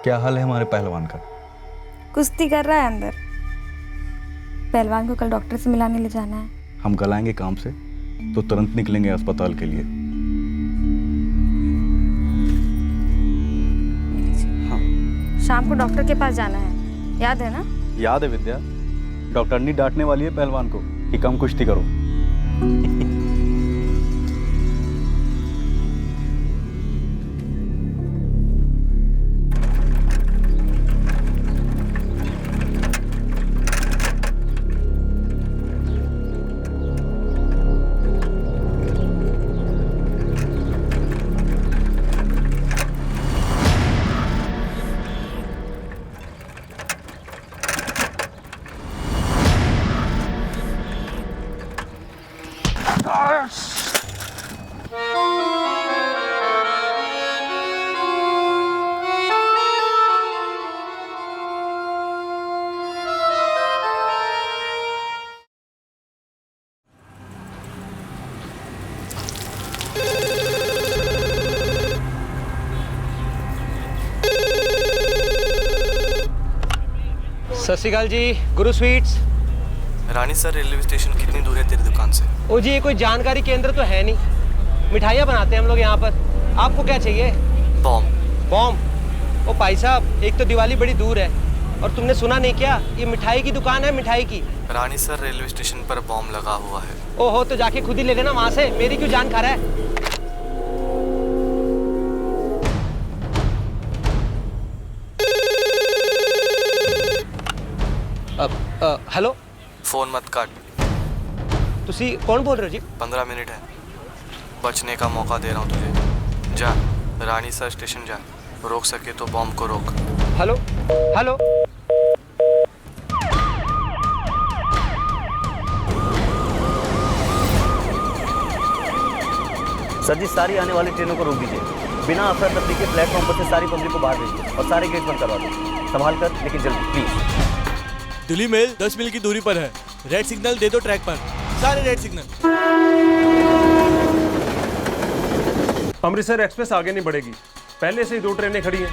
क्या हाल है हमारे पहलवान का? कुश्ती कर रहा है अंदर। पहलवान को कल डॉक्टर से मिलाने ले जाना है। हम कल आएंगे काम से तो तुरंत निकलेंगे अस्पताल के लिए। हाँ। शाम को डॉक्टर के पास जाना है, याद है ना? याद है विद्या। डॉक्टर नहीं डांटने वाली है पहलवान को कि कम कुश्ती करो। सत श्री अकाल जी, गुरु स्वीट्स। रानी सर, रेलवे स्टेशन कितनी दूर है तेरी दुकान से? ओ जी, ये कोई जानकारी केंद्र तो है नहीं। मिठाइयाँ बनाते हैं हम लोग यहाँ पर। आपको क्या चाहिए? बॉम्ब। बॉम्ब? ओ भाई साहब, एक तो दिवाली बड़ी दूर है और तुमने सुना नहीं क्या? ये मिठाई की दुकान है, मिठाई की। रानी सर, रेलवे स्टेशन पर बॉम्ब लगा हुआ है। ओहो, तो जाके खुद ही ले लेना वहाँ से, मेरी क्यों जान खा रहा है? हेलो। फोन मत काट। तुसी कौन बोल रहे हो जी? 15 मिनट है, बचने का मौका दे रहा हूँ तुझे। जा, रानी सर स्टेशन जा। रोक सके तो बॉम्ब को रोक। Hello hello. सर जी, सारी आने वाली ट्रेनों को रोक दीजिए। बिना अफरा तफरी के प्लेटफॉर्म पर से सारी पब्लिक को बाहर भेजिए और सारे गेट बंद करवा दो। संभाल कर, लेकिन जल्दी प्लीज। दिल्ली मेल 10 मील की दूरी पर है। रेड सिग्नल दे दो ट्रैक पर, सारे रेड सिग्नल। अमृतसर एक्सप्रेस आगे नहीं बढ़ेगी, पहले से ही 2 ट्रेनें खड़ी हैं।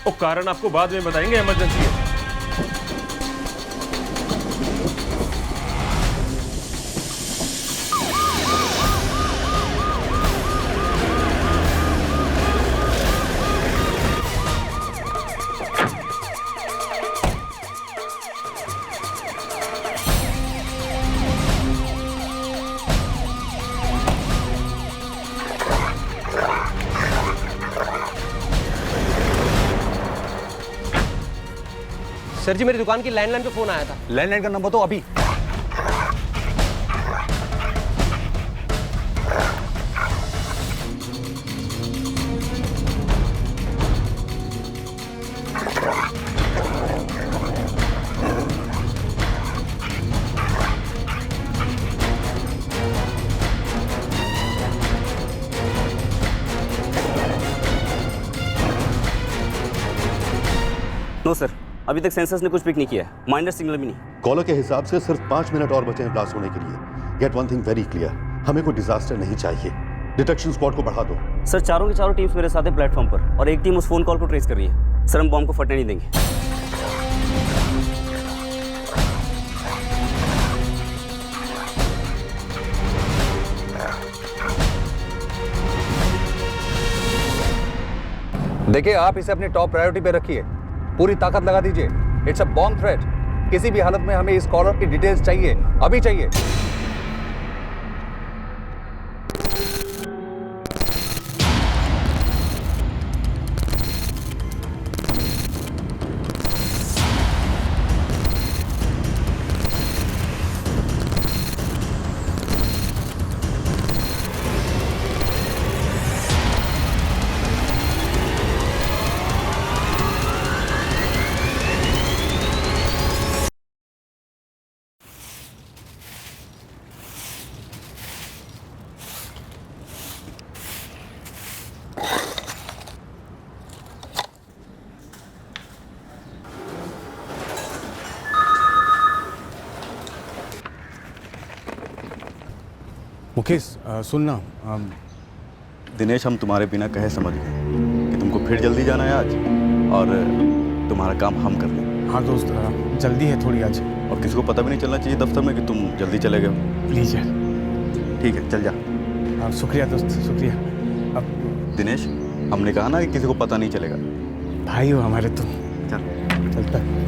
वो कारण आपको बाद में बताएंगे, इमरजेंसी है। सर जी, मेरी दुकान की लैंडलाइन पे फोन आया था। लैंडलाइन का नंबर तो अभी। नो सर, अभी तक सेंसर्स ने कुछ पिक नहीं किया है। माइनर सिग्नल भी नहीं। कॉलर के हिसाब से सिर्फ 5 मिनट और बचे हैं ब्लास्ट होने के लिए। Get one thing very clear, हमें कोई डिजास्टर नहीं चाहिए। डिटेक्शन स्क्वाड को बढ़ा दो। सर, चारों की चारों टीम्स मेरे साथ है प्लेटफॉर्म पर और एक टीम उस फोन कॉल को ट्रेस कर रही है। सर, हम बॉम्ब को फटने नहीं देंगे। देखिए, आप इसे अपनी टॉप प्रायोरिटी पे रखिए। पूरी ताकत लगा दीजिए। It's a bomb threat. किसी भी हालत में हमें इस कॉलर की डिटेल्स चाहिए, अभी चाहिए। मुकेश, सुनना। दिनेश, हम तुम्हारे बिना कहे समझ गए कि तुमको फिर जल्दी जाना है आज। और तुम्हारा काम हम कर लें। हाँ दोस्त, जल्दी है थोड़ी आज। और किसी को पता भी नहीं चलना चाहिए दफ्तर में कि तुम जल्दी चले गए हो। प्लीज़ यार। ठीक है, चल जा। हाँ शुक्रिया दोस्त, शुक्रिया। अब दिनेश, हमने कहा ना कि किसी को पता नहीं चलेगा। भाई हो हमारे तुम। चल चलता है।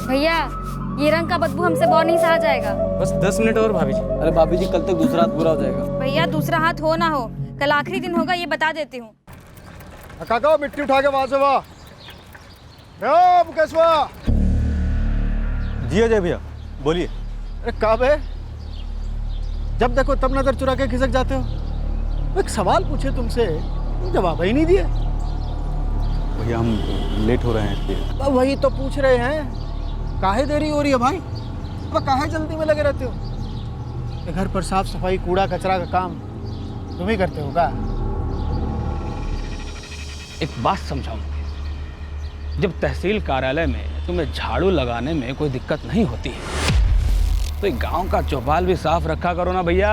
भैया ये रंग का बदबू हमसे बहुत नहीं सहा जाएगा। बस 10 मिनट और भाभी जी। अरे भाभी जी, कल तक दूसरा हाथ पूरा हो जाएगा। भैया दूसरा हाथ हो ना हो, कल आखिरी दिन होगा, ये बता देती हूँ। काका मिट्टी उठा के वहां से वाह मुकेश वाह। जी अजय भैया, बोलिए। अरे कब है, जब देखो तब नजर चुरा के खिसक जाते हो। एक सवाल पूछे तुमसे, तुम जवाब ही नहीं दिए। भैया हम लेट हो रहे हैं इसलिए। अब वही तो पूछ रहे हैं, काहे देरी हो रही है भाई? अब काहे जल्दी में लगे रहते हो? ये घर पर साफ सफाई कूड़ा कचरा का काम तुम ही करते हो क्या? एक बात समझाऊं, जब तहसील कार्यालय में तुम्हें झाड़ू लगाने में कोई दिक्कत नहीं होती है तो एक गांव का चौपाल भी साफ रखा करो ना भैया।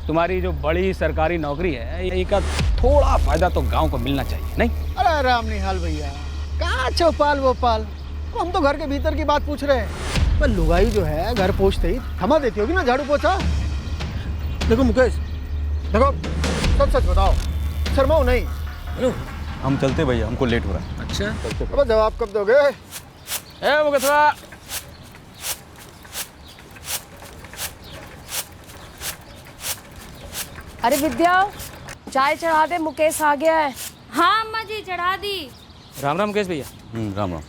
तुम्हारी जो बड़ी सरकारी नौकरी है, यही का थोड़ा फायदा तो गांव को मिलना चाहिए, नहीं? अरे राम निहाल भैया, कहाँ चौपाल वोपाल, हम तो घर के भीतर की बात पूछ रहे हैं। पर लुगाई जो है घर पहुँचते ही थमा देती होगी ना झाड़ू पोछा। देखो मुकेश, देखो सब सच बताओ, शर्माओ नहीं। हेलो, हम चलते भैया, हमको लेट हो रहा है। अच्छा, अब जवाब कब दोगे? अरे विद्या, चाय चढ़ा दे, मुकेश आ गया है। हाँ अम्मा जी, चढ़ा दी। राम राम मुकेश भैया। राम राम।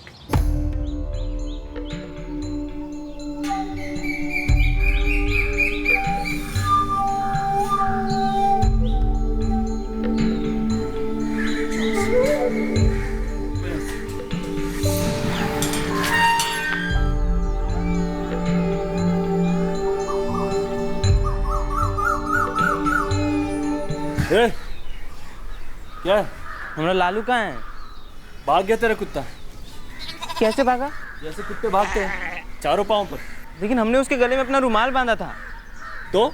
क्या हमारा लालू कहाँ है? भाग गया तेरा कुत्ता। कैसे भागा? जैसे कुत्ते भागते हैं, चारों पाँव पर। लेकिन हमने उसके गले में अपना रुमाल बांधा था। तो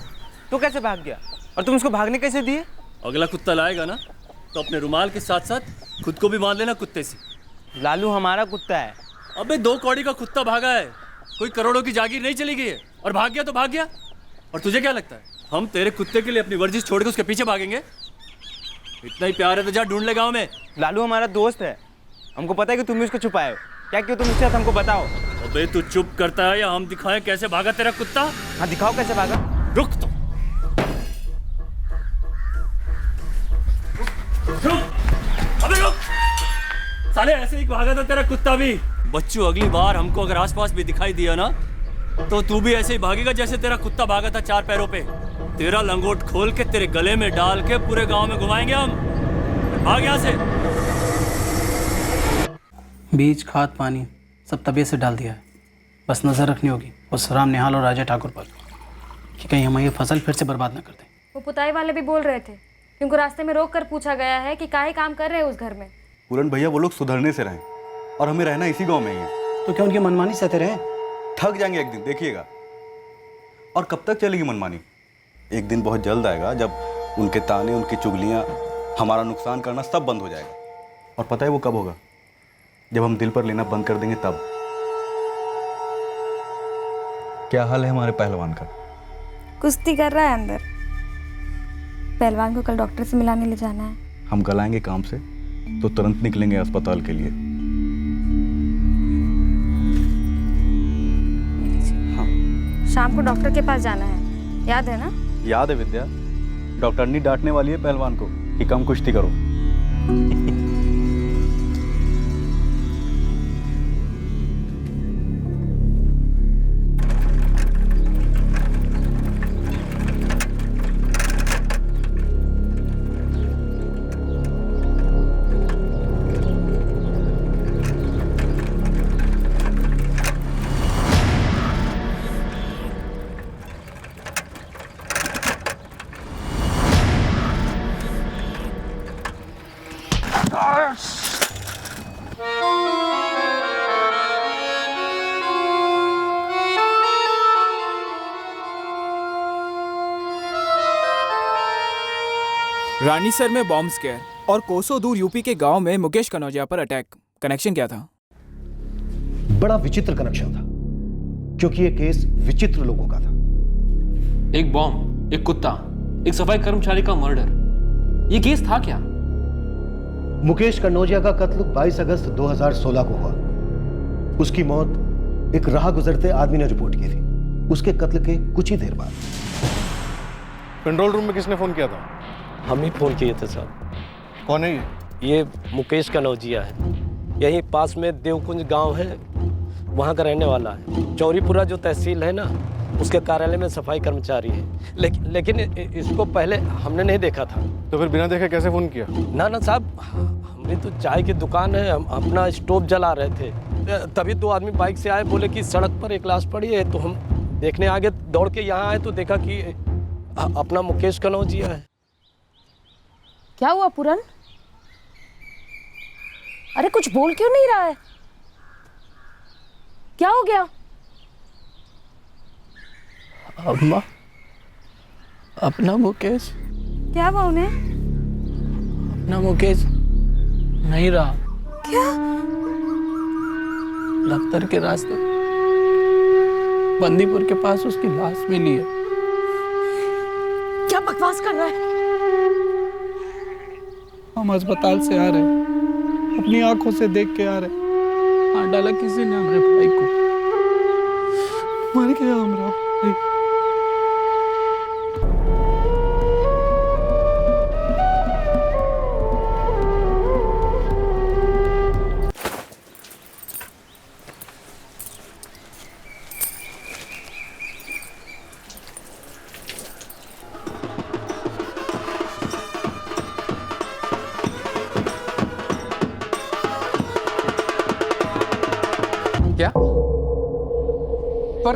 कैसे भाग गया? और तुम उसको भागने कैसे दिए? अगला कुत्ता लाएगा ना तो अपने रुमाल के साथ साथ खुद को भी बांध लेना कुत्ते से। लालू हमारा कुत्ता है। अबे 2 कौड़ी का कुत्ता भागा है, कोई करोड़ों की जागीर नहीं चली गई है। और भाग गया तो भाग गया। और तुझे क्या लगता है हम तेरे कुत्ते के लिए अपनी वर्जिश छोड़ के उसके पीछे भागेंगे? इतना ही प्यार है तो जा ढूंढ ले गाँव में। लालू हमारा दोस्त है, हमको पता है कि तुम भी उसको छुपाए हो। क्या क्यों तुम उसके साथ, हमको बताओ। अबे तू चुप करता है या हम दिखाएं कैसे भागा तेरा कुत्ता? हाँ दिखाओ कैसे भागा। रुक तो, अबे रुक। साले ऐसे ही भागा था तेरा कुत्ता भी। बच्चू, अगली बार हमको अगर आसपास भी दिखाई दिया ना तो तू भी ऐसे ही भागेगा जैसे तेरा कुत्ता भागा था 4 पैरों पे। तेरा लंगोट खोल के तेरे गले में डाल के पूरे गांव में घुमाएंगे हम। भाग यहाँ से। बीज, खाद, पानी सब तबीयत से डाल दिया है। बस नज़र रखनी होगी उस राम निहाल और राजा ठाकुर पर कि कहीं हमारी फसल फिर से बर्बाद ना कर दें। वो पुताई वाले भी बोल रहे थे, क्योंकि रास्ते में रोक कर पूछा गया है कि काहे काम कर रहे हैं उस घर में। पूरन भैया, वो लोग सुधरने से रहें और हमें रहना इसी गांव में ही है। तो क्या उनकी मनमानी सहते रहे? थक जाएंगे एक दिन, देखिएगा। और कब तक चलेगी मनमानी? एक दिन बहुत जल्द आएगा जब उनके ताने, उनकी चुगलियां, हमारा नुकसान करना सब बंद हो जाएगा। और पता है वो कब होगा? जब हम दिल पर लेना बंद कर देंगे तब। क्या हाल है हमारे पहलवान का? कुश्ती कर रहा है अंदर। पहलवान को कल डॉक्टर से मिलाने ले जाना है। हम कल आएंगे काम से तो तुरंत निकलेंगे अस्पताल के लिए। शाम को डॉक्टर के पास जाना है, याद है ना? याद है विद्या। डॉक्टरनी डांटने वाली है पहलवान को कि कम कुश्ती करो। रानीसर में बॉम्ब स्केयर और कोसों दूर यूपी के गांव में मुकेश कनौजिया पर अटैक। कनेक्शन क्या था? बड़ा विचित्र कनेक्शन था, क्योंकि ये केस विचित्र लोगों का था। एक बॉम्ब, एक कुत्ता, एक सफाई कर्मचारी का मर्डर, ये केस था क्या? मुकेश कनौजिया का कत्ल 22 अगस्त 2016 को हुआ। उसकी मौत एक राह गुजरते आदमी ने रिपोर्ट की थी, उसके कत्ल के कुछ ही देर बाद। कंट्रोल रूम में किसने फोन किया था? हम ही फोन किए थे सर। कौन है ये मुकेश कनौजिया है, यहीं पास में देवकुंज गांव है, वहाँ का रहने वाला है। चौरीपुरा जो तहसील है ना, उसके कार्यालय में सफाई कर्मचारी है। लेकिन इसको पहले हमने नहीं देखा था। तो फिर बिना देखे कैसे फोन किया? ना साहब, हमारी तो चाय की दुकान है, हम अपना स्टोव जला रहे थे, तभी 2 आदमी बाइक से आए, बोले कि सड़क पर एक लाश पड़ी है। तो हम देखने आगे दौड़ के यहाँ आए तो देखा कि अपना मुकेश कनौजिया है। क्या हुआ पूरन? अरे कुछ बोल क्यों नहीं रहा है? क्या हो गया? अम्मा, अपना मुकेश। क्या हुआ उन्हें? अपना मुकेश नहीं रहा। क्या? दफ्तर के रास्ते बंदीपुर के पास उसकी लाश मिली है। क्या बकवास कर रहा है? हम अस्पताल से आ रहे, अपनी आंखों से देख के आ रहे, मार डाला किसी ने हमारे भाई को, मर गया हमारा भाई। क्या? पर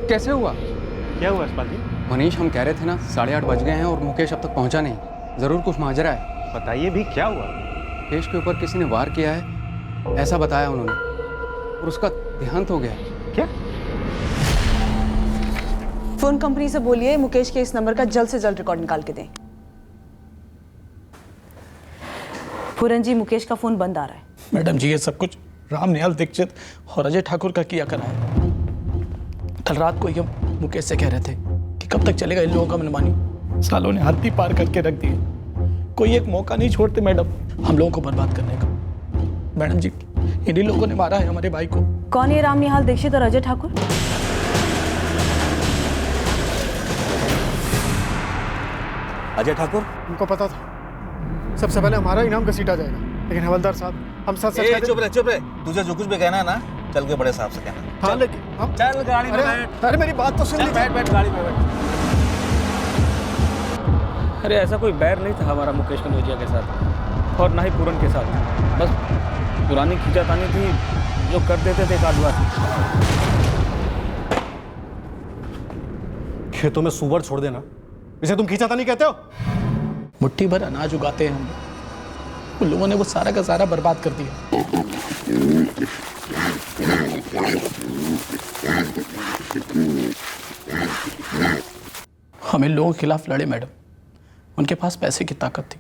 कैसे हुआ? क्या हुआ यशपाल जी? मनीष, हम कह रहे थे ना 8:30 बज गए हैं और मुकेश अब तक पहुंचा नहीं। जरूर कुछ माजरा है। बताइए भी, क्या हुआ? मुकेश के ऊपर किसी ने वार किया है, ऐसा बताया उन्होंने, और उसका देहांत हो गया है। क्या? फोन कंपनी से बोलिए मुकेश के इस नंबर का जल्द से जल्द रिकॉर्ड निकाल के दें। पूरन जी, मुकेश का फोन बंद आ रहा है। मैडम जी, ये सब कुछ रामनिहाल दीक्षित और अजय ठाकुर का किया करा है। कल रात को ये मुकेश से कह रहे थे कि कब तक चलेगा इन लोगों का मनमानी। सालों ने हाथी पार करके रख दिए, कोई एक मौका नहीं छोड़ते मैडम हम लोगों को बर्बाद करने का। मैडम जी, इन्हीं लोगों ने मारा है हमारे भाई को। कौन है रामनिहाल दीक्षित और अजय ठाकुर? अजय ठाकुर? उनको पता था सबसे पहले हमारा इनाम घसीटा जाएगा, लेकिन हवलदार साहब हम सच सच चुप रहे। तुझे जो कुछ भी कहना है ना, चल के बड़े साहब से कहना। हाँ, लेकिन हम चल गाड़ी में बैठ। अरे मेरी बात तो सुन लीजिए। बैठ गाड़ी में बैठ। अरे ऐसा कोई बैर नहीं था हमारा मुकेश कनौजिया के साथ, और ना ही पूरन के साथ। बस पुरानी खींचातानी थी जो कर देते थे कादवासी। खेतों में सुअर छोड़ देना, इसे तुम खींचातानी कहते हो? मुट्ठी भर अनाज उगाते हैं हम, उन लोगों ने वो सारा का सारा बर्बाद कर दिया। हम इन लोगों के खिलाफ लड़े मैडम, उनके पास पैसे की ताकत थी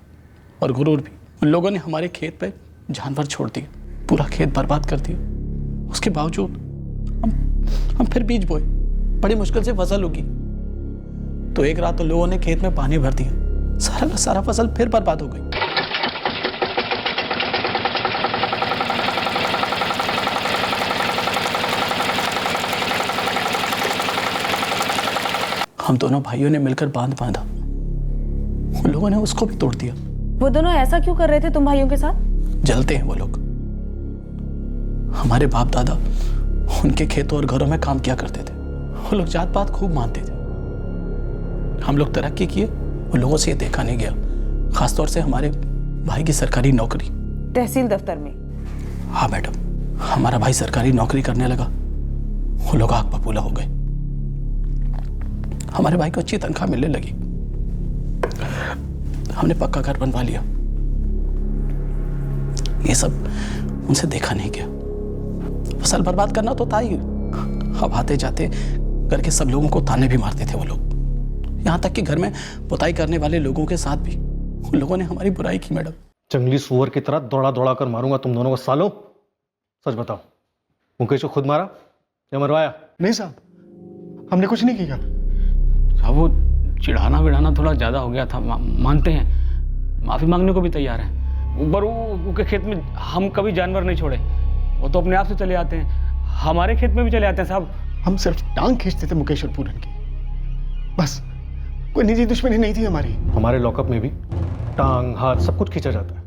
और गुरूर भी। उन लोगों ने हमारे खेत पे जानवर छोड़ दिए, पूरा खेत बर्बाद कर दिया। उसके बावजूद हम फिर बीज बोए, बड़ी मुश्किल से फसल उगी। तो एक रात तो लोगों ने खेत में पानी भर दिया, सारा का सारा फसल फिर बर्बाद हो गई। हम दोनों भाइयों ने मिलकर बांध बांधा, उन लोगों ने उसको भी तोड़ दिया। वो दोनों ऐसा क्यों कर रहे थे तुम भाइयों के साथ? जलते हैं वो लोग। हमारे बाप दादा उनके खेतों और घरों में काम किया करते थे, वो लोग जात पात खूब मानते थे। हम लोग तरक्की किए, उन लोगों से ये देखा नहीं गया, खासतौर से हमारे भाई की सरकारी नौकरी तहसील दफ्तर में। हाँ मैडम, हमारा भाई सरकारी नौकरी करने लगा, वो लोग आग बबूला हो गए। हमारे भाई को अच्छी तनख्वाह मिलने लगी, हमने पक्का घर बनवा लिया। ये सब उनसे देखा नहीं गया। फसल बर्बाद करना तो था ही, अब आते जाते करके सब लोगों को ताने भी मारते थे वो लोग। यहाँ तक कि घर में पुताई करने वाले लोगों के साथ भी उन लोगों ने हमारी बुराई की। मैडम, जंगली सुअर की तरह दौड़ा दौड़ा कर मारूंगा तुम दोनों को सालों। सच बताओ, मुकेश को खुद मारा या मरवाया? नहीं साहब, हमने कुछ नहीं किया। साहब वो चिढ़ाना विढ़ाना थोड़ा ज़्यादा हो गया था, मानते हैं, माफ़ी मांगने को भी तैयार हैं। ऊपर वो के खेत में हम कभी जानवर नहीं छोड़े, वो तो अपने आप से चले आते हैं, हमारे खेत में भी चले आते हैं साहब। हम सिर्फ टांग खींचते थे मुकेश और पूरन की, बस। कोई निजी दुश्मनी नहीं थी हमारी। हमारे लॉकअप में भी टांग हाथ सब कुछ खींचा जाता है,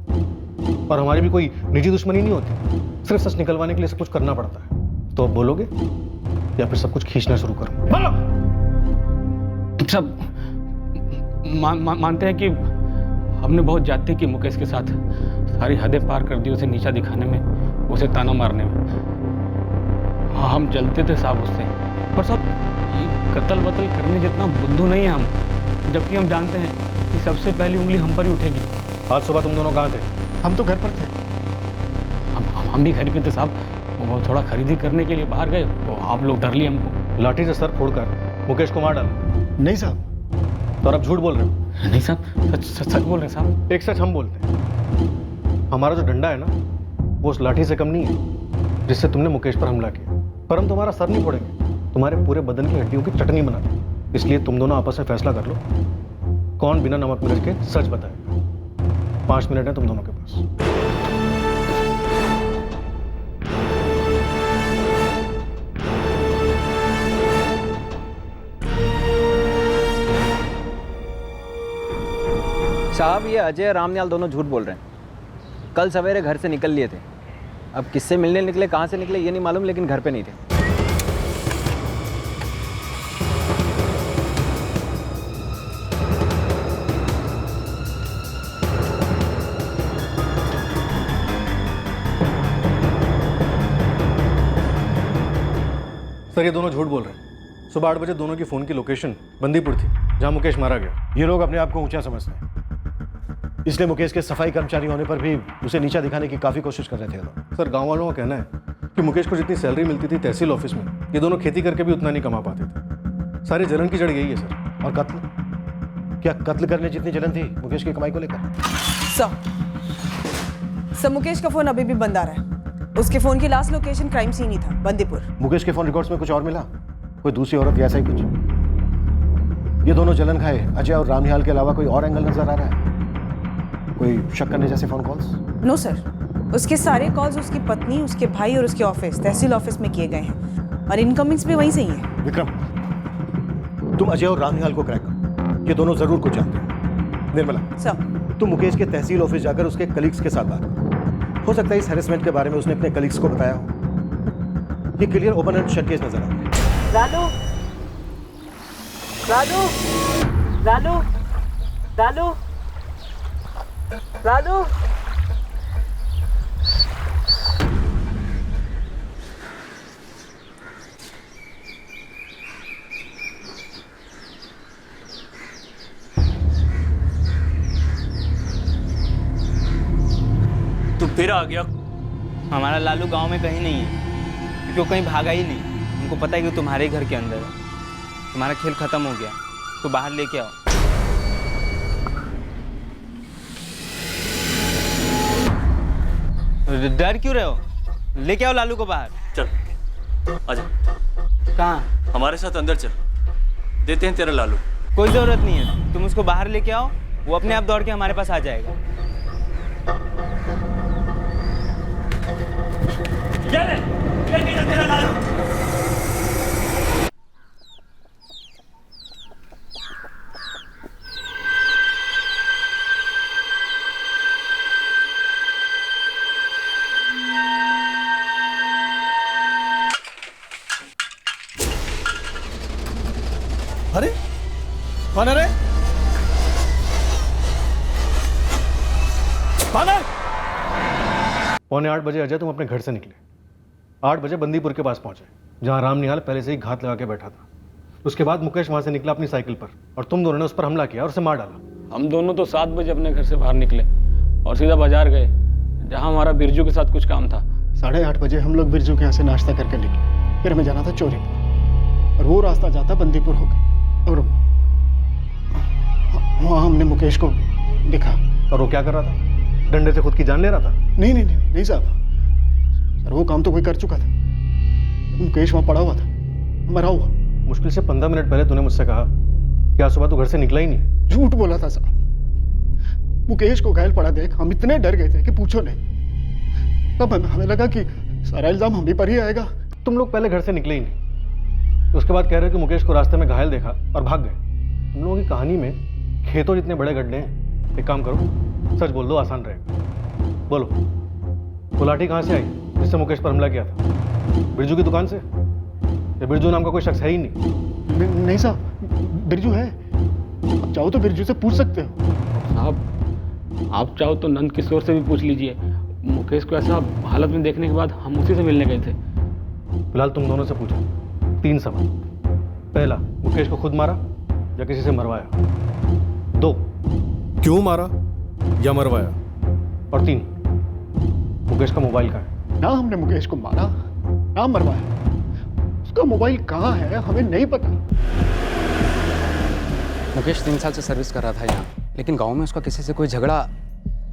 और हमारी भी कोई निजी दुश्मनी नहीं होती, सिर्फ सच निकलवाने के लिए सब कुछ करना पड़ता है। तो अब बोलोगे या फिर सब कुछ खींचना शुरू करूं? बोलो। सब मानते हैं कि हमने बहुत ज्यादती की मुकेश के साथ, सारी हदें पार कर दी उसे नीचा दिखाने में, उसे ताना मारने में। हम जलते थे साहब उससे, पर साहब ये कत्ल वतल करने जितना बुद्धू नहीं है हम, जबकि हम जानते हैं कि सबसे पहली उंगली हम पर ही उठेगी। आज सुबह तुम दोनों कहाँ थे? हम तो घर पर थे। हम भी घर पे थे साहब, वो थोड़ा खरीदी करने के लिए बाहर गए, तो आप लोग डर लिए हमको। लाठी से सर फोड़कर मुकेश को मार डाला? नहीं साहब। तो अब झूठ बोल रहे हो? नहीं साहब, सच बोल रहे हैं साहब। एक सच हम बोलते हैं, हमारा जो डंडा है ना, वो उस लाठी से कम नहीं है जिससे तुमने मुकेश पर हमला किया। पर हम तुम्हारा सर नहीं फोड़ेंगे, तुम्हारे पूरे बदन की हड्डियों की चटनी बना देंगे। इसलिए तुम दोनों आपस में फैसला कर लो, कौन बिना नमक मिर्च के सच बताएगा। 5 मिनट है तुम दोनों के पास। साहब ये अजय रामनियाल दोनों झूठ बोल रहे हैं। कल सवेरे घर से निकल लिए थे, अब किससे मिलने निकले, कहाँ से निकले ये नहीं मालूम, लेकिन घर पे नहीं थे। सर ये दोनों झूठ बोल रहे हैं। सुबह 8 बजे दोनों की फ़ोन की लोकेशन बंदीपुर थी, जहां मुकेश मारा गया। ये लोग अपने आप को ऊंचा समझते हैं, इसलिए मुकेश के सफाई कर्मचारी होने पर भी उसे नीचा दिखाने की काफ़ी कोशिश कर रहे थे। सर गांव वालों का कहना है कि मुकेश को जितनी सैलरी मिलती थी तहसील ऑफिस में, ये दोनों खेती करके भी उतना नहीं कमा पाते थे। सारी जलन की जड़ यही है सर। और कत्ल? क्या कत्ल करने जितनी जलन थी मुकेश की कमाई को लेकर? सर मुकेश का फोन अभी भी बंद आ रहा है। उसके फोन की लास्ट लोकेशन क्राइम सीन ही था, बंदीपुर। मुकेश के फोन रिकॉर्ड्स में कुछ और मिला? कोई दूसरी औरत या ऐसा ही कुछ? ये दोनों जलन खाए अजय और रामनिहाल के अलावा कोई और एंगल नजर आ रहा है? कोई शक करने जैसे फोन कॉल्स? नो सर, उसके सारे कॉल्स उसकी पत्नी, उसके भाई और उसके ऑफिस, तहसील ऑफिस में किए गए हैं, और इनकमिंग्स भी वहीं से ही है। विक्रम, तुम अजय और रामनिहाल को क्रैक करो, ये दोनों जरूर कुछ जानते हैं। निर्मला सर, तुम मुकेश के तहसील ऑफिस जाकर उसके कलीग्स के साथ बात करो। हो सकता है इस हैरेसमेंट के बारे में उसने अपने कलीग्स को बताया हो। ये clear open and shut case नजर आ रहा है। लालू, लालू, लालू, लालू, लालू। तू फिर आ गया। हमारा लालू गांव में कहीं नहीं है, क्योंकि वो कहीं भागा ही नहीं। उनको पता है कि तुम्हारे घर के अंदर है। तुम्हारा खेल खत्म हो गया, तो बाहर लेके आओ। डर क्यों रहे हो? लेके आओ लालू को बाहर। चल आजा। कहाँ? हमारे साथ अंदर चल, देते हैं तेरा लालू। कोई जरूरत नहीं है, तुम उसको बाहर लेके आओ, वो अपने आप दौड़ के हमारे पास आ जाएगा। तेरा लालू। अरे कौन है रे? कौन है? 7:45 बजे अजय तुम अपने घर से निकले। 8 बजे बंदीपुर के पास पहुंचे, जहां रामनिहाल पहले से ही घात लगा के बैठा था। उसके बाद मुकेश वहां से निकला अपनी साइकिल पर, और तुम दोनों ने उस पर हमला किया और उसे मार डाला। हम दोनों तो 7 बजे अपने घर से बाहर निकले और सीधा बाजार गए, जहाँ हमारा बिरजू के साथ कुछ काम था। 8:30 बजे हम लोग बिरजू के यहाँ से नाश्ता करके निकले, फिर हमें जाना था चौरीपुर और वो रास्ता जाता बंदीपुर होकर, और वहाँ हमने मुकेश को देखा। और वो क्या कर रहा था? डंडे से खुद की जान ले रहा था? नहीं साहब, सर वो काम तो कोई कर चुका था। मुकेश वहाँ पड़ा हुआ था, मरा हुआ। मुश्किल से 15 मिनट पहले तूने मुझसे कहा कि आज सुबह तू घर से निकला ही नहीं। झूठ बोला था साहब। मुकेश को घायल पड़ा देख हम इतने डर गए थे कि पूछो नहीं। तब हमें लगा कि सारा इल्जाम हम ही पर ही आएगा। तुम लोग पहले घर से निकले ही नहीं, उसके बाद कह रहे हो कि मुकेश को रास्ते में घायल देखा और भाग गए। तुम लोगों की कहानी में खेतों जितने बड़े गड्ढे हैं। एक काम करो, सच बोल दो, आसान रहेगा। बोलो, वो लाठी कहाँ से आई जिससे मुकेश पर हमला किया था? बिरजू की दुकान से? या बिरजू नाम का कोई शख्स है ही नहीं? नहीं साहब, बिरजू है। आप चाहो तो बिरजू से पूछ सकते हो। साहब आप चाहो तो नंद किशोर से भी पूछ लीजिए। मुकेश को ऐसा हालत में देखने के बाद हम उसी से मिलने गए थे। फिलहाल तुम दोनों से पूछो 3 सवाल। पहला, मुकेश को खुद मारा या किसी से मरवाया? 2, क्यों मारा या मरवाया? और 3, मुकेश का मोबाइल कहाँ है? ना हमने मुकेश को मारा ना मरवाया। उसका मोबाइल कहाँ है हमें नहीं पता। मुकेश 3 साल से सर्विस कर रहा था यहाँ, लेकिन गांव में उसका किसी से कोई झगड़ा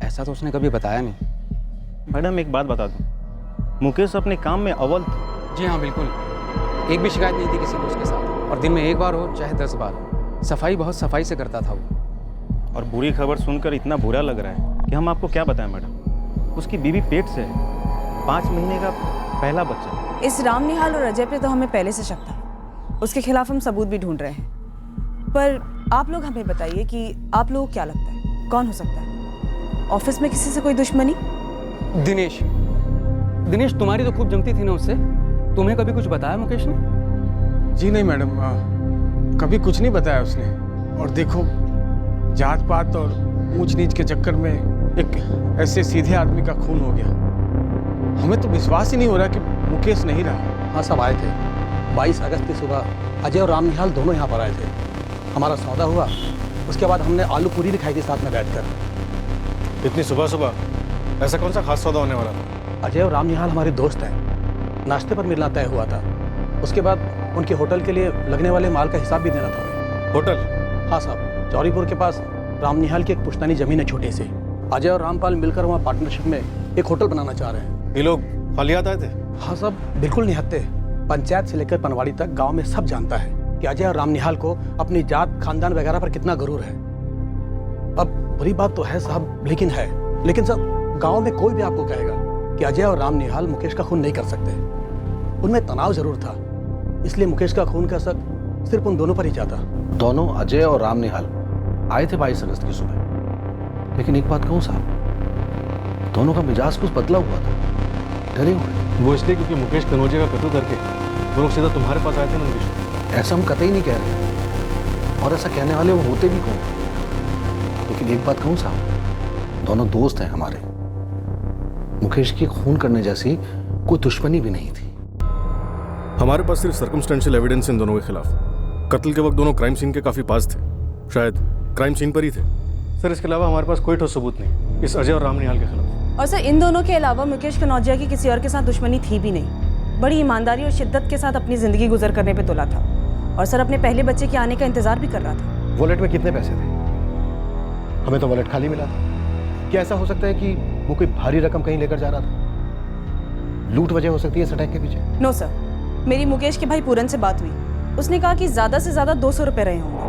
ऐसा तो उसने कभी बताया नहीं। मैडम एक बात बता दूं, मुकेश अपने काम में अव्वल था। जी हाँ बिल्कुल, एक भी शिकायत नहीं थी किसी को उसके साथ, और दिन में 1 बार हो चाहे 10 बार, सफाई बहुत सफाई से करता था वो। और बुरी खबर सुनकर इतना बुरा लग रहा है कि हम आपको क्या बताएं मैडम। उसकी बीवी पेट से है, 5 महीने का पहला बच्चा। इस राम निहाल और अजय पे तो हमें पहले से शक था, उसके खिलाफ हम सबूत भी ढूंढ रहे हैं। पर आप लोग हमें बताइए कि आप लोगों को क्या लगता है कौन हो सकता है? ऑफिस में किसी से कोई दुश्मनी? दिनेश तुम्हारी तो खूब जमती थी ना उससे, तुम्हें कभी कुछ बताया मुकेश ने? जी नहीं मैडम, कभी कुछ नहीं बताया उसने। और देखो, जात पात और ऊंच नीच के चक्कर में एक ऐसे सीधे आदमी का खून हो गया। हमें तो विश्वास ही नहीं हो रहा कि मुकेश नहीं रहा। हाँ सब आए थे। 22 अगस्त की सुबह अजय और राम निहाल दोनों यहाँ पर आए थे। हमारा सौदा हुआ, उसके बाद हमने आलू पूरी भी खाई थी साथ में बैठकर। इतनी सुबह सुबह ऐसा कौन सा खास सौदा होने वाला था? अजय और राम निहाल हमारे दोस्त हैं, नाश्ते पर मिलना तय हुआ था। उसके बाद उनके होटल के लिए लगने वाले माल का हिसाब भी देना था हमें। होटल? हाँ साहब, चौरीपुर के पास राम निहाल की एक पुश्तैनी जमीन है छोटी सी। अजय और रामपाल मिलकर वहाँ पार्टनरशिप में एक होटल बनाना चाह रहे हैं। ये लोग खालियात आए थे? हाँ साहब, बिल्कुल निहत्ते। पंचायत से लेकर पनवाड़ी तक गांव में सब जानता है कि अजय और राम निहाल को अपनी जात खानदान वगैरह पर कितना गरूर है। अब बुरी बात तो है साहब, लेकिन सब गांव में कोई भी आपको कहेगा कि अजय और राम निहाल मुकेश का खून नहीं कर सकते। उनमें तनाव जरूर था, इसलिए मुकेश का खून का असर सिर्फ उन दोनों पर ही जाता। दोनों अजय और राम निहाल आए थे 22 अगस्त की सुबह, लेकिन एक बात कहूँ साहब, दोनों का मिजाज कुछ बदला हुआ था, डरे हुए। वो इसलिए क्योंकि मुकेश कनौजिया का कत्ल करके वो लोग सीधा तुम्हारे पास आए थे नंदकिशोर। ऐसा हम कतई नहीं कह रहे, और ऐसा कहने वाले वो होते भी कौन। लेकिन एक बात कहूँ साहब, दोनों दोस्त हैं हमारे। मुकेश की खून करने जैसी कोई दुश्मनी भी नहीं थी। हमारे पास सिर्फ सर्कमस्टेंशियल एविडेंस इन दोनों के खिलाफ। कत्ल के वक्त दोनों क्राइम सीन के काफी पास थे, शायद क्राइम सीन पर ही थे। सर इसके अलावा हमारे पास कोई ठोस सबूत नहीं इस अजय और राम निहाल के खिलाफ। और सर इन दोनों के अलावा मुकेश कनौजिया की किसी और के साथ दुश्मनी थी भी नहीं। बड़ी ईमानदारी और शिद्दत के साथ अपनी जिंदगी गुजर करने पे तुला था, और सर अपने पहले बच्चे के आने का इंतजार भी कर रहा था। वॉलेट में कितने पैसे थे? हमें तो वॉलेट खाली मिला था। क्या ऐसा हो सकता है कि वो कोई भारी रकम कहीं लेकर जा रहा था? लूट वजह हो सकती है इस अटैक के पीछे। नो सर, मेरी मुकेश के भाई पूरन से बात हुई, उसने कहा कि ज्यादा से ज्यादा 200 रुपए रहे होंगे।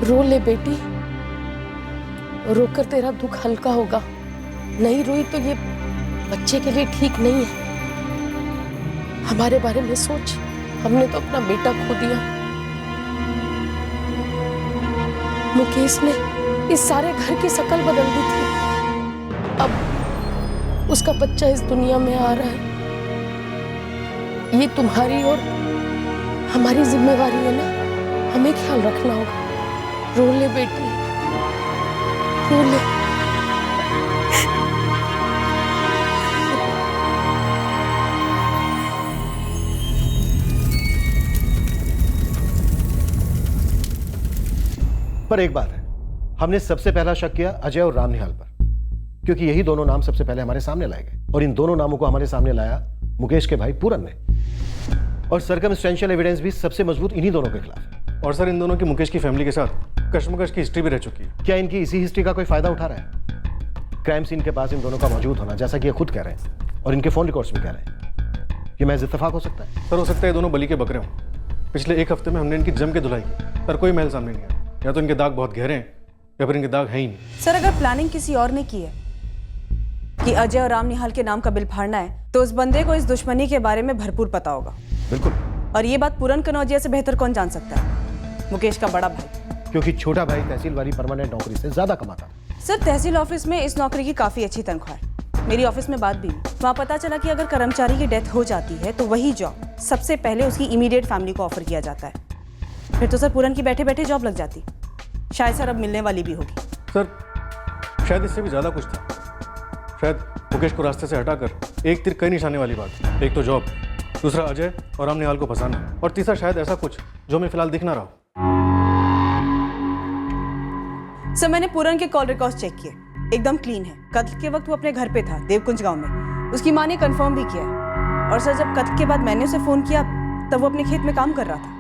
रो ले बेटी, रोकर तेरा दुख हल्का होगा। नहीं रोई तो ये बच्चे के लिए ठीक नहीं है। हमारे बारे में सोच, हमने तो अपना बेटा खो दिया। मुकेश ने इस सारे घर की शक्ल बदल दी थी, अब उसका बच्चा इस दुनिया में आ रहा है। ये तुम्हारी और हमारी जिम्मेवारी है ना, हमें ख्याल रखना होगा। रो ले बेटी, रो ले। पर एक बात है, हमने सबसे पहला शक किया अजय और रामनिहाल पर, क्योंकि यही दोनों नाम सबसे पहले हमारे सामने लाए गए और इन दोनों नामों को हमारे सामने लाया मुकेश के भाई पूरन ने। और सर्कमस्टेंशियल एविडेंस भी सबसे मजबूत इन्हीं दोनों के खिलाफ है। और सर, इन दोनों की मुकेश की फैमिली के साथ कश्मकश की हिस्ट्री भी रह चुकी है। क्या इनकी इसी हिस्ट्री का कोई फायदा उठा रहा है? क्राइम सीन के पास इन दोनों का मौजूद होना, जैसा कि ये खुद कह रहे हैं और इनके फोन रिकॉर्ड्स भी कह रहे हैं, ये महज इत्तेफाक हो सकता है। सर, हो सकता है ये दोनों बलि के बकरे हों। पिछले एक हफ्ते में हमने इनकी जम के धुलाई की, पर कोई महल सामने नहीं आया। या तो इनके दाग बहुत गहरे हैं या फिर इनके दाग है ही नहीं। सर, अगर प्लानिंग किसी और ने की है कि अजय और रामनिहाल के नाम का बिल फाड़ना है, तो उस बंदे को इस दुश्मनी के बारे में भरपूर पता होगा। बिल्कुल। और ये बात पूरन कनौजिया से बेहतर कौन जान सकता है? मुकेश का बड़ा भाई। क्योंकि छोटा भाई तहसील वाली परमानेंट नौकरी से ज्यादा कमाता। सर, तहसील ऑफिस में इस नौकरी की काफी अच्छी तनख्वाह है। मेरी ऑफिस में बात भी हुई, वहाँ पता चला कि अगर कर्मचारी की डेथ हो जाती है तो वही जॉब सबसे पहले उसकी इमीडिएट फैमिली को ऑफर किया जाता है। फिर तो सर पूरन की बैठे बैठे जॉब लग जाती। शायद सर अब मिलने वाली भी होगी। सर, शायद इससे भी ज्यादा कुछ था। शायद मुकेश को रास्ते से हटाकर एक तीर कई निशाने वाली बात। एक तो जॉब, दूसरा अजय और रामनिहाल को फंसाना, और तीसरा शायद ऐसा कुछ जो हमें फिलहाल दिख ना रहा हो। सर, मैंने पूरन के कॉल रिकॉर्ड चेक किए, एकदम क्लीन है। कत्ल के वक्त वो अपने घर पे था, देवकुंज गांव में। उसकी माँ ने कंफर्म भी किया है। और सर, जब कत्ल के बाद मैंने उसे फोन किया तब वो अपने खेत में काम कर रहा था।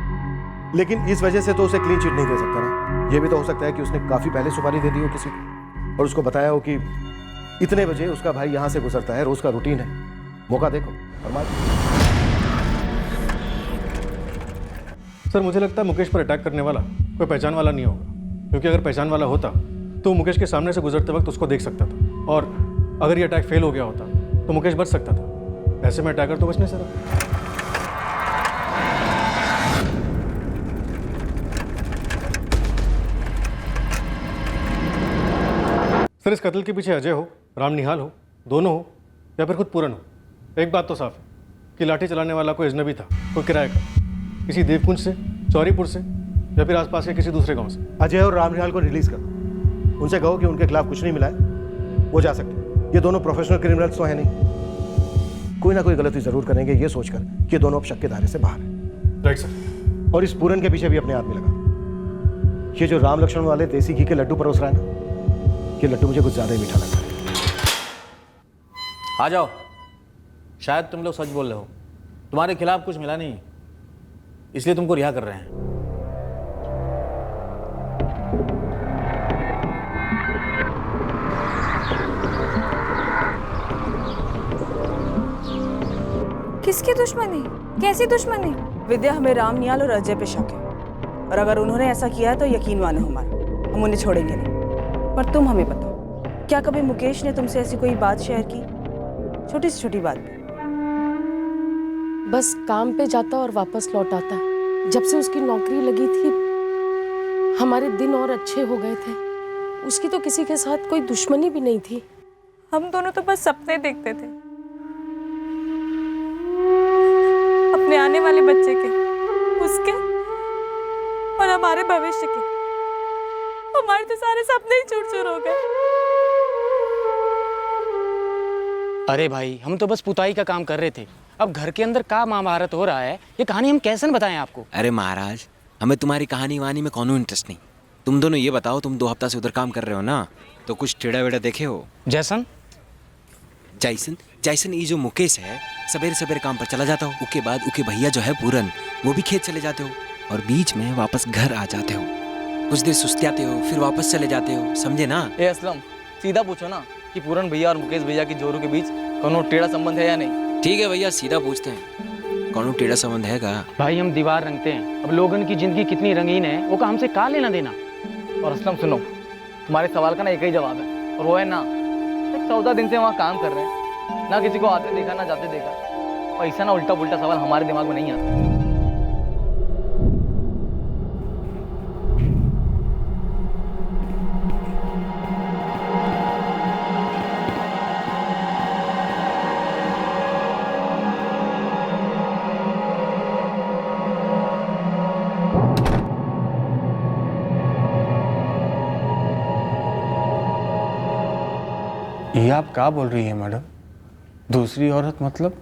लेकिन इस वजह से तो उसे क्लीन चिट नहीं दे सकता ना। ये भी तो हो सकता है कि उसने काफी पहले सुपारी दे दी हो किसी को और उसको बताया हो कि इतने बजे उसका भाई यहाँ से गुजरता है, रोज का रूटीन है, मौका देखो और मार। सर, मुझे लगता है मुकेश पर अटैक करने वाला कोई पहचान वाला नहीं होगा, क्योंकि अगर पहचान वाला होता तो मुकेश के सामने से गुजरते वक्त उसको देख सकता था, और अगर ये अटैक फेल हो गया होता तो मुकेश बच सकता था। ऐसे में अटैकर तो बच नहीं सकता। सर, इस कत्ल के पीछे अजय हो, रामनिहाल हो, दोनों हो, या फिर खुद पूरन हो, एक बात तो साफ है कि लाठी चलाने वाला कोई अजनबी था, कोई किराए का, किसी देवकुंज से, चौरीपुर से, या फिर आसपास के किसी दूसरे गांव से। अजय और रामनिहाल को रिलीज करो, उनसे कहो कि उनके खिलाफ कुछ नहीं मिला है, वो जा सकते हैं। ये दोनों प्रोफेशनल क्रिमिनल्स तो है नहीं, कोई ना कोई गलती जरूर करेंगे ये सोचकर कि ये दोनों अब शक के दायरे से बाहर हैं। Right sir. और इस पूरन के पीछे भी अपने आदमी लगा। ये जो राम लक्ष्मण वाले देसी घी के लड्डू परोस रहा है ना, ये लड्डू मुझे कुछ ज्यादा ही मीठा लगा। आ जाओ, शायद तुम लोग सच बोल रहे हो, तुम्हारे खिलाफ कुछ मिला नहीं, इसलिए तुमको रिहा कर रहे हैं। किसकी दुश्मनी? कैसी दुश्मनी? विद्या, हमें रामनिहाल और अजय पे शक है, और अगर उन्होंने ऐसा किया है तो यकीन मानो हमारा, हम उन्हें छोड़ेंगे नहीं। पर तुम हमें बताओ, क्या कभी मुकेश ने तुमसे ऐसी कोई बात शेयर की? छोटी से छोटी बात भी। बस काम पे जाता और वापस लौट आता। जब से उसकी नौकरी लगी थी हमारे दिन और अच्छे हो गए थे। उसकी तो किसी के साथ कोई दुश्मनी भी नहीं थी। हम दोनों तो बस सपने देखते थे अपने आने वाले बच्चे के, उसके और हमारे भविष्य के। हमारे तो सारे सपने ही चूर-चूर हो गए। अरे भाई, हम तो बस पुताई का काम कर रहे थे। अब घर के अंदर का महाभारत हो रहा है, ये कहानी हम कैसे बताएं आपको? अरे महाराज, हमें तुम्हारी कहानी वानी में कोनो इंटरेस्ट नहीं। तुम दोनों ये बताओ, तुम 2 हफ्ता से उधर काम कर रहे हो ना, तो कुछ टेढ़ा वेढ़ा देखे हो? जैसन जैसन ये जो मुकेश है, सवेरे सवेरे काम पर चला जाता हो, उसके बाद उसके भैया जो है पूरन, वो भी खेत चले जाते हो, और बीच में वापस घर आ जाते हो। कुछ देर सुस्तियाते हो, फिर वापस चले जाते हो, समझे ना? ए असलम, सीधा पूछो ना कि पूरन भैया और मुकेश भैया की जोरू के बीच कोनो टेढ़ा संबंध है या नहीं। ठीक है भैया, सीधा पूछते हैं, कोनो टेढ़ा संबंध है का? भाई, हम दीवार रंगते हैं, अब लोगन की जिंदगी कितनी रंगीन है वो का हमसे का लेना देना। और असलम सुनो, तुम्हारे सवाल का ना एक ही जवाब है, और वो है ना, 14 दिन से वहाँ काम कर रहे हैं, ना किसी को आते देखा ना जाते देखा। और ऐसा ना उल्टा पुल्टा सवाल हमारे दिमाग में नहीं आता। ये आप क्या बोल रही है मैडम? दूसरी औरत मतलब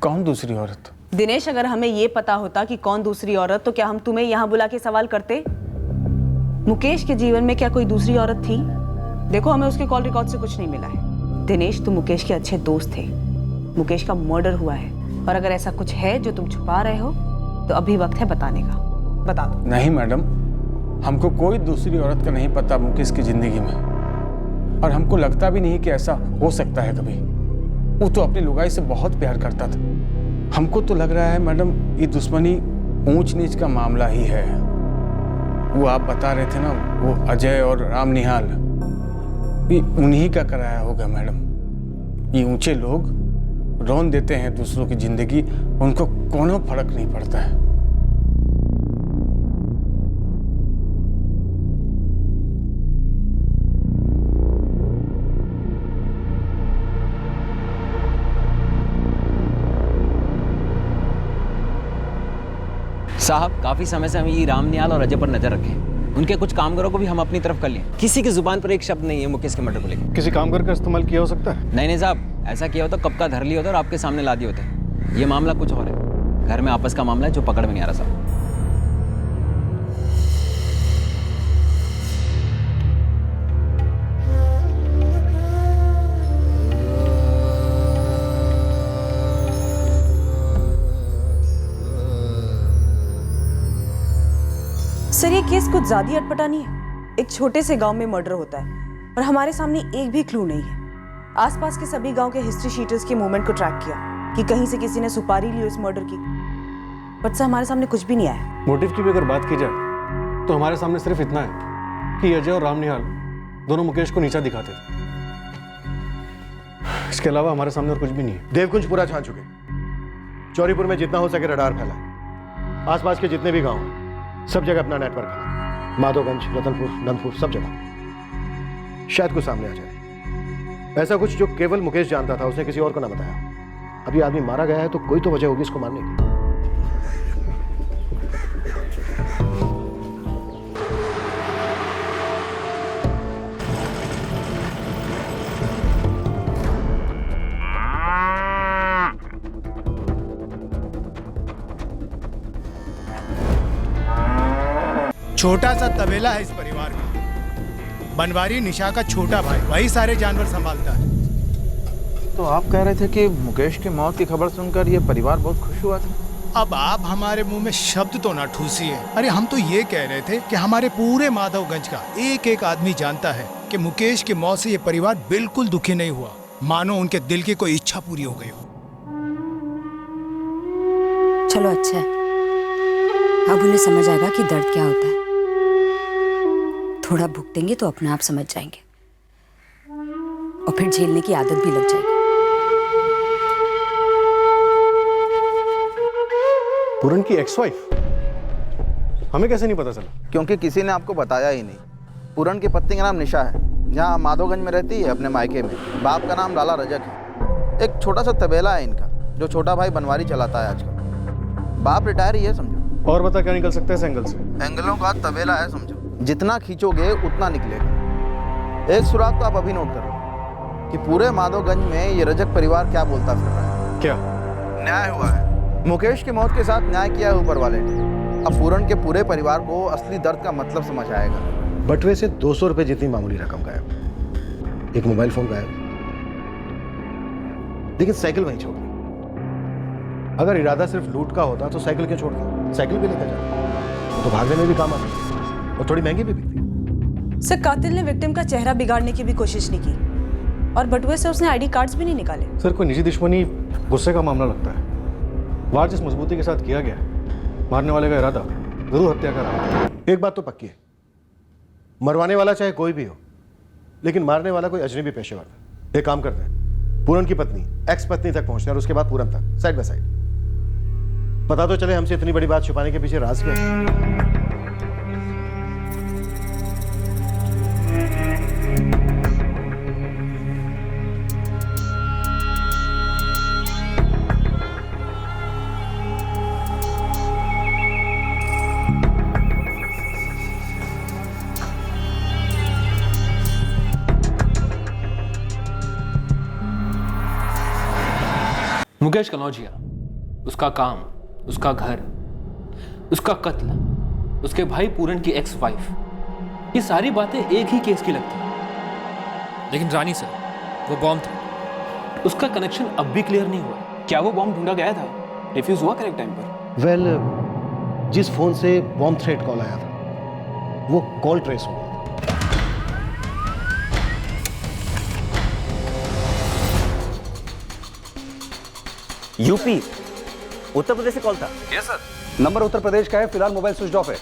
कौन दूसरी औरत? दिनेश, अगर हमें ये पता होता कि कौन दूसरी औरत, तो क्या हम तुम्हें यहाँ बुला के सवाल करते? मुकेश के जीवन में क्या कोई दूसरी औरत थी? देखो, हमें उसके कॉल रिकॉर्ड से कुछ नहीं मिला है। दिनेश, तुम मुकेश के अच्छे दोस्त थे। मुकेश का मर्डर हुआ है, और अगर ऐसा कुछ है जो तुम छुपा रहे हो तो अभी वक्त है बताने का। बता दो। नहीं मैडम, हमको कोई दूसरी औरत का नहीं पता मुकेश की जिंदगी में, और हमको लगता भी नहीं कि ऐसा हो सकता है कभी। वो तो अपनी लुगाई से बहुत प्यार करता था। हमको तो लग रहा है मैडम ये दुश्मनी ऊंच नीच का मामला ही है। वो आप बता रहे थे ना, वो अजय और राम निहाल, ये उन्हीं का कराया होगा मैडम। ये ऊंचे लोग रौन देते हैं दूसरों की जिंदगी, उनको कोनो फर्क नहीं पड़ता है। साहब, काफी समय से हम ये राम निहाल और अजय पर नजर रखें। उनके कुछ कामगारों को भी हम अपनी तरफ कर लें। किसी की जुबान पर एक शब्द नहीं है मुकेश के मर्डर को लेकर। किसी कामगार का इस्तेमाल किया हो सकता है? नहीं साहब, ऐसा किया होता कब का धर लिया होता और आपके सामने ला दिया होता। ये मामला कुछ और है। घर में आपस का मामला है जो पकड़ में नहीं आ रहा साहब। सर, ये केस कुछ ज्यादा ही अटपटा नहीं है? एक छोटे से गांव में मर्डर होता है और हमारे सामने एक भी क्लू नहीं है। आसपास के सभी गांव के हिस्ट्री शीटर्स के मूवमेंट को ट्रैक किया कि कहीं से किसी ने सुपारी ली इस मर्डर की, बट सर हमारे सामने कुछ भी नहीं आया। मोटिव की भी अगर बात की जाए तो हमारे सामने सिर्फ इतना है कि अजय और राम निहाल दोनों मुकेश को नीचा दिखाते थे। इसके अलावा हमारे सामने और कुछ भी नहीं है। देवकुंज पूरा छान चुके, चौरीपुर में जितना हो सके रडार फैला, आसपास के जितने भी गांव हैं सब जगह अपना नेटवर्क है। माधोगंज, रतनपुर, नंदपुर, सब जगह शायद कुछ सामने आ जाए। ऐसा कुछ जो केवल मुकेश जानता था, उसने किसी और को ना बताया। अभी आदमी मारा गया है तो कोई तो वजह होगी इसको मारने की। छोटा सा तबेला है इस परिवार का। बनवारी निशा का छोटा भाई, वही सारे जानवर संभालता है। तो आप कह रहे थे कि मुकेश की मौत की खबर सुनकर ये परिवार बहुत खुश हुआ था। अब आप हमारे मुंह में शब्द तो ना ठूसिए। अरे हम तो ये कह रहे थे कि हमारे पूरे माधवगंज का एक एक आदमी जानता है कि मुकेश की मौत से ये परिवार बिल्कुल दुखी नहीं हुआ, मानो उनके दिल की कोई इच्छा पूरी हो गई हो। चलो अच्छा है, अब उन्हें समझ आएगा कि दर्द क्या होता है। थोड़ा भुगतेंगे तो अपने आप समझ जाएंगे और फिर झेलने की आदत भी लग जाएगी। पूरन की एक्स वाइफ? हमें कैसे नहीं पता चला? क्योंकि किसी ने आपको बताया ही नहीं। पूरन की पत्नी का नाम निशा है, यहाँ माधोगंज में रहती है अपने मायके में। बाप का नाम लाला रजक है। एक छोटा सा तबेला है इनका, जो छोटा भाई बनवारी चलाता है आजकल। बाप रिटायर ही है समझो। और बता क्या निकल सकता है इस एंगल से? एंगलों का तबेला है समझो, जितना खींचोगे उतना निकलेगा। एक सुराग तो आप अभी नोट कर लो कि पूरे माधोगंज में ये रजक परिवार क्या बोलता फिर रहा है। क्या न्याय हुआ है? मुकेश की मौत के साथ न्याय किया है ऊपर वाले ने। अब पूरन के पूरे परिवार को असली दर्द का मतलब समझ आएगा। बटवे से 200 रुपए जितनी मामूली रकम गायब, एक मोबाइल फोन गायब, लेकिन साइकिल वहीं छोड़ दी। अगर इरादा सिर्फ लूट का होता तो साइकिल क्यों छोड़ दी? साइकिल भी लेकर जाता तो भागने में भी काम आती और थोड़ी महंगी भी बिकती। सर, कातिल ने विक्टिम का चेहरा बिगाड़ने की भी कोशिश नहीं की और बटुए से उसने आईडी कार्ड्स भी नहीं निकाले। सर, कोई निजी दुश्मनी, गुस्से का मामला लगता है। वार जिस मजबूती के साथ किया गया, मारने वाले का इरादा जरूर हत्या का रहा। एक बात तो पक्की है, मरवाने वाला चाहे कोई भी हो, लेकिन मारने वाला कोई अजनबी पेशेवर था। एक काम करते हैं, पूरन की पत्नी एक्स पत्नी तक पहुंचते हैं और उसके बाद पूरन तक, साइड बाय साइड। पता तो चले हमसे इतनी बड़ी बात छुपाने के पीछे राज क्या है। मुकेश कनौजिया, उसका काम, उसका घर, उसका कत्ल, उसके भाई पूरन की एक्स वाइफ, ये सारी बातें एक ही केस की लगती हैं। लेकिन रानी सर, वो बॉम्ब था, उसका कनेक्शन अब भी क्लियर नहीं हुआ। क्या वो बॉम्ब ढूंढा गया था? डिफ्यूज हुआ करेक्ट टाइम पर? वेल, जिस फोन से बॉम्ब थ्रेट कॉल आया था वो कॉल ट्रेस हो गया। यूपी, उत्तर प्रदेश से कॉल था। Yes sir. Number Uttar Pradesh का है, फिलहाल मोबाइल स्विच ऑफ है।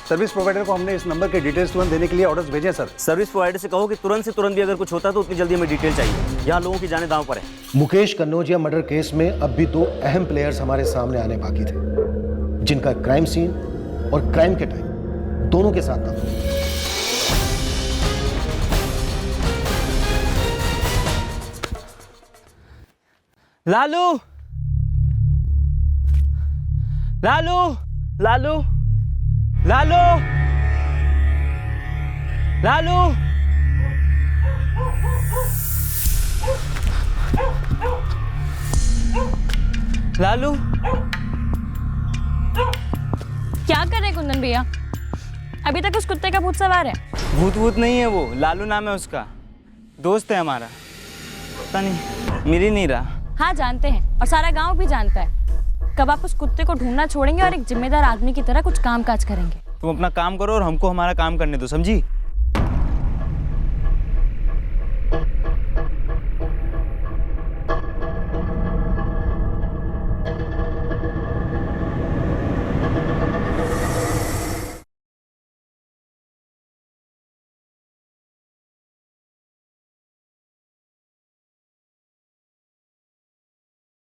सर्विस प्रोवाइडर को हमने इस नंबर के डिटेल्स तुरंत देने के लिए ऑर्डर्स भेजे हैं सर। सर्विस प्रोवाइडर से कहो कि तुरंत से तुरंत भी अगर कुछ होता है तो उतनी जल्दी हमें डिटेल चाहिए। यहाँ लोगों की जाने दांव पर है। मुकेश कन्नौजिया मर्डर केस में अब भी 2 अहम प्लेयर्स हमारे सामने आने बाकी थे, जिनका क्राइम सीन और क्राइम के टाइम दोनों के साथ था। लालू, लालू, लालू, लालू, लालू, लालू। क्या कर रहे कुंदन भैया? अभी तक उस कुत्ते का भूत सवार है। भूत वूत नहीं है वो, लालू नाम है उसका, दोस्त है हमारा। पता नहीं मिल ही नहीं रहा। हाँ जानते हैं, और सारा गांव भी जानता है। कब आप उस कुत्ते को ढूंढना छोड़ेंगे और एक जिम्मेदार आदमी की तरह कुछ काम काज करेंगे? तुम अपना काम करो और हमको हमारा काम करने दो, समझी?